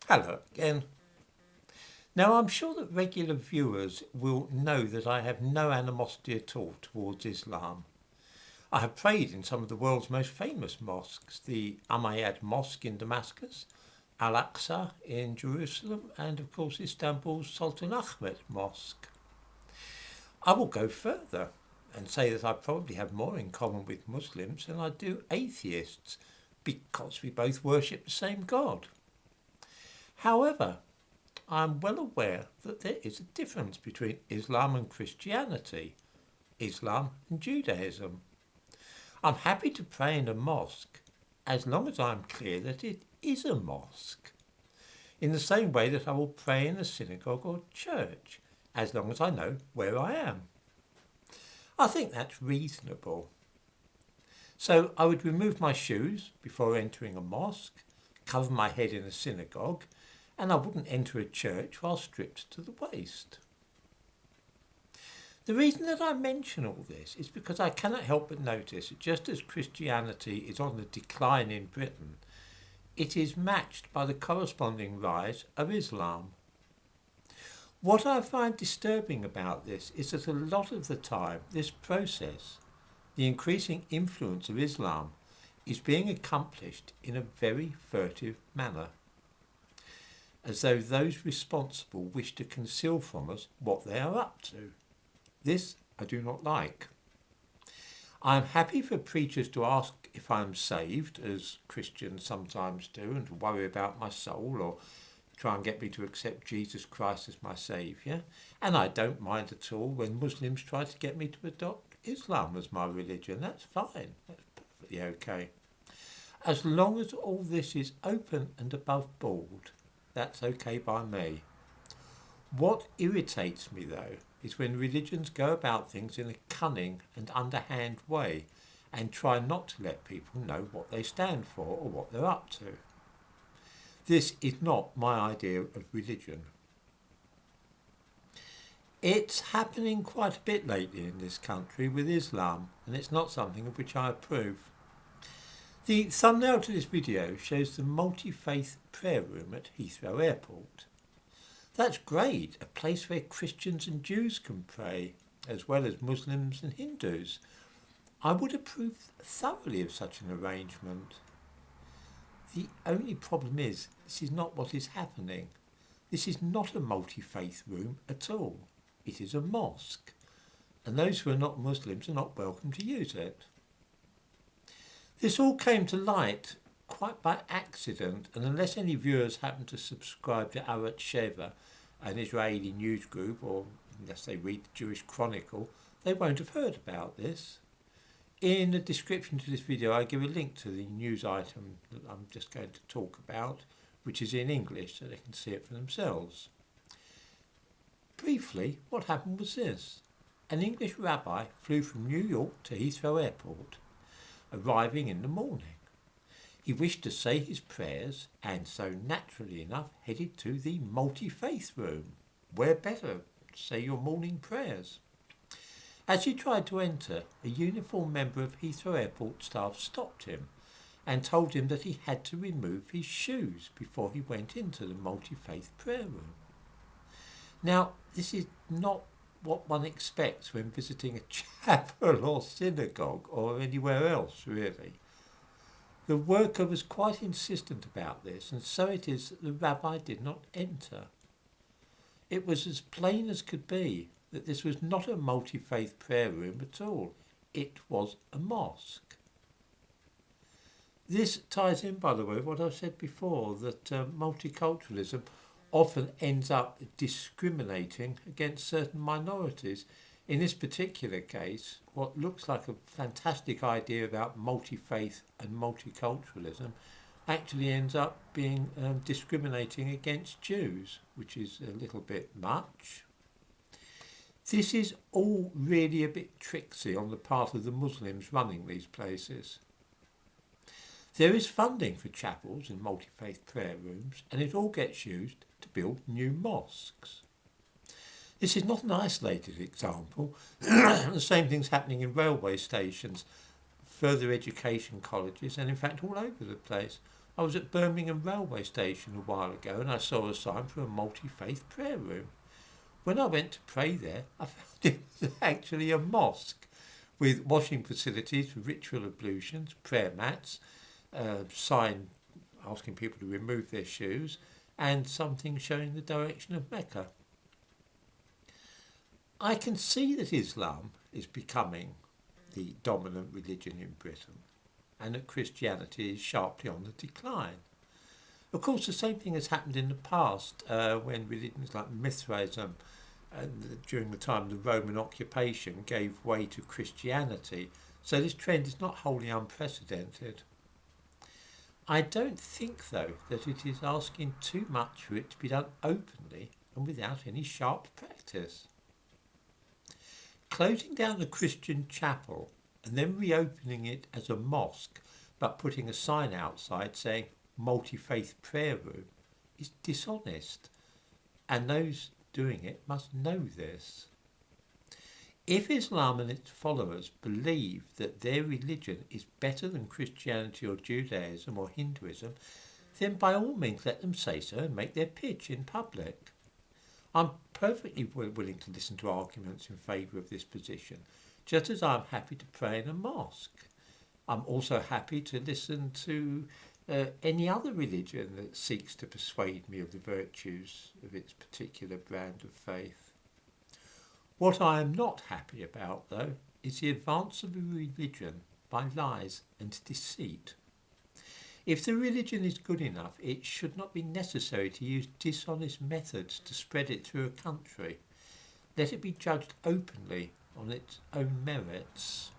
Hello again. Now, I'm sure that regular viewers will know that I have no animosity at all towards Islam. I have prayed in some of the world's most famous mosques, the Umayyad Mosque in Damascus, Al-Aqsa in Jerusalem, and of course Istanbul's Sultan Ahmed Mosque. I will go further and say that I probably have more in common with Muslims than I do atheists, because we both worship the same God. However, I am well aware that there is a difference between Islam and Christianity, Islam and Judaism. I'm happy to pray in a mosque as long as I'm clear that it is a mosque, in the same way that I will pray in a synagogue or church as long as I know where I am. I think that's reasonable. So I would remove my shoes before entering a mosque, cover my head in a synagogue, and I wouldn't enter a church while stripped to the waist. The reason that I mention all this is because I cannot help but notice that just as Christianity is on the decline in Britain, it is matched by the corresponding rise of Islam. What I find disturbing about this is that a lot of the time this process, the increasing influence of Islam, is being accomplished in a very furtive manner, as though those responsible wish to conceal from us what they are up to. This I do not like. I am happy for preachers to ask if I am saved, as Christians sometimes do, and to worry about my soul or try and get me to accept Jesus Christ as my saviour. And I don't mind at all when Muslims try to get me to adopt Islam as my religion. That's fine. That's perfectly okay. As long as all this is open and above board, that's okay by me. What irritates me, though, is when religions go about things in a cunning and underhand way and try not to let people know what they stand for or what they're up to. This is not my idea of religion. It's happening quite a bit lately in this country with Islam, and it's not something of which I approve. The thumbnail to this video shows the multi-faith prayer room at Heathrow Airport. That's great, a place where Christians and Jews can pray, as well as Muslims and Hindus. I would approve thoroughly of such an arrangement. The only problem is, this is not what is happening. This is not a multi-faith room at all. It is a mosque, and those who are not Muslims are not welcome to use it. This all came to light quite by accident, and unless any viewers happen to subscribe to Arat Sheva, an Israeli news group, or unless they read the Jewish Chronicle, they won't have heard about this. In the description to this video, I give a link to the news item that I'm just going to talk about, which is in English, so they can see it for themselves. Briefly, what happened was this. An English rabbi flew from New York to Heathrow Airport, arriving in the morning. He wished to say his prayers and so naturally enough headed to the multi-faith room. Where better to say your morning prayers? As he tried to enter, a uniformed member of Heathrow Airport staff stopped him and told him that he had to remove his shoes before he went into the multi-faith prayer room. Now, this is not what one expects when visiting a chapel or synagogue or anywhere else, really. The worker was quite insistent about this, and so it is that the rabbi did not enter. It was as plain as could be that this was not a multi-faith prayer room at all. It was a mosque. This ties in, by the way, with what I've said before, that multiculturalism often ends up discriminating against certain minorities. In this particular case, what looks like a fantastic idea about multi-faith and multiculturalism actually ends up being discriminating against Jews, which is a little bit much. This is all really a bit tricksy on the part of the Muslims running these places. There is funding for chapels and multi-faith prayer rooms, and it all gets used to build new mosques. This is not an isolated example. The same thing's happening in railway stations, further education colleges, and in fact all over the place. I was at Birmingham railway station a while ago and I saw a sign for a multi-faith prayer room. When I went to pray there, I found it was actually a mosque with washing facilities for ritual ablutions, prayer mats, sign asking people to remove their shoes, and something showing the direction of Mecca. I can see that Islam is becoming the dominant religion in Britain and that Christianity is sharply on the decline. Of course, the same thing has happened in the past when religions like Mithraism and during the time of the Roman occupation gave way to Christianity, so this trend is not wholly unprecedented. I don't think, though, that it is asking too much for it to be done openly and without any sharp practice. Closing down a Christian chapel and then reopening it as a mosque but putting a sign outside saying multi-faith prayer room is dishonest, and those doing it must know this. If Islam and its followers believe that their religion is better than Christianity or Judaism or Hinduism, then by all means let them say so and make their pitch in public. I'm perfectly willing to listen to arguments in favour of this position, just as I'm happy to pray in a mosque. I'm also happy to listen to any other religion that seeks to persuade me of the virtues of its particular brand of faith. What I am not happy about, though, is the advance of a religion by lies and deceit. If the religion is good enough, it should not be necessary to use dishonest methods to spread it through a country. Let it be judged openly on its own merits.